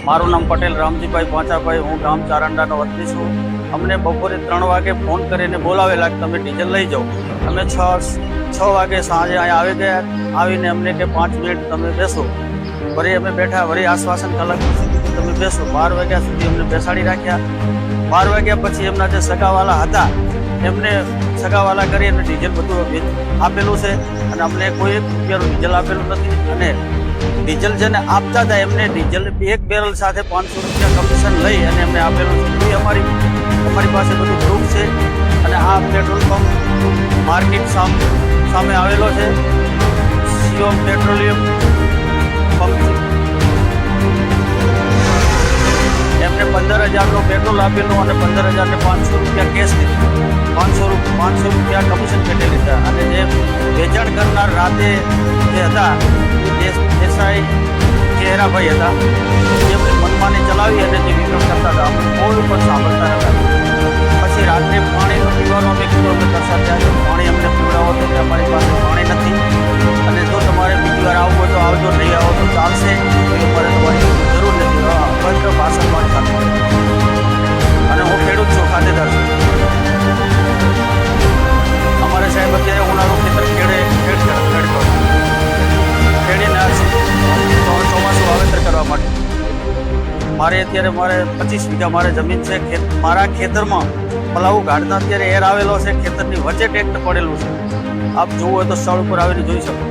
મારું નામ પટેલ રામજીભાઈ પાંચાભાઈ, હું ગામ ચારંડાનો વતની છું. અમને બપોરે 3 વાગે ફોન કરીને બોલાવેલા કે તમે ડીઝલ લઈ જાઓ. અમે 6 વાગે સાંજે અહીંયા આવી ગયા. આવીને અમને કે 5 મિનિટ તમે બેસો. વળી અમે બેઠા, વળી આશ્વાસન કલાક સુધી તમે બેસો. 12 વાગ્યા સુધી અમને બેસાડી રાખ્યા. 12 વાગ્યા પછી એમના જે સગાવાલા હતા એમને સગાવાલા કરી અને ડીઝલ બધું આપેલું છે અને અમને કોઈ 1 રૂપિયાનું ડીઝલ આપેલું નથી. અને ડીઝલ જેને આપતા હતા એમને ડીઝલ 1 બેરલ સાથે 500 રૂપિયા કમિશન લઈ અને એમને આપેલું છે. એ અમારી પાસે બધું પ્રૂફ છે. અને આ પેટ્રોલ પંપ માર્કેટ સામે આવેલો છે. શિવમ પેટ્રોલિયમ પંપ છે. એમને 15,000નું પેટ્રોલ આપેલું અને 15,500 રૂપિયા કેશ લીધું. 500 રૂપિયા કમિશન પેટે લીધા. અને જે વેચાણ કરનાર રાતે જે હતા એ દેસાઈ ચહેરાભાઈ હતા. એમને મનમાની ચલાવી અને જે વિક્રમ કરતા હતા આપણે કોઈ પણ સાંભળતા હતા. પછી રાત્રે પાણીનો પીવાનો અમે કીધું અમે કરતા ત્યાં પાણી અમને પીવડાવો તો કે અમારી પાસે પાણી નથી અને જો તમારે બીજી વાર આવવું હોય તો આવજો, નહીં આવો તો ચાલશે, અમારે તમારી જરૂર નથી. અભદ્ર ભાષામાં ચાલશે. અને હું ખેડૂત છું, ખાતેદાર છું. અમારે સાહેબ અત્યારે ઉનાળુ ખેતર ખેડીને ચોમાસું વાવેતર કરવા માટે મારે 25 વીઘા મારે જમીન છે. મારા ખેતરમાં પલાવું ગાઢતા અત્યારે એર આવેલો છે. ખેતરની વચ્ચે ટ્રેક્ટર પડેલું છે. આપ જોવું હોય તો સ્થળ ઉપર આવીને જોઈ શકો.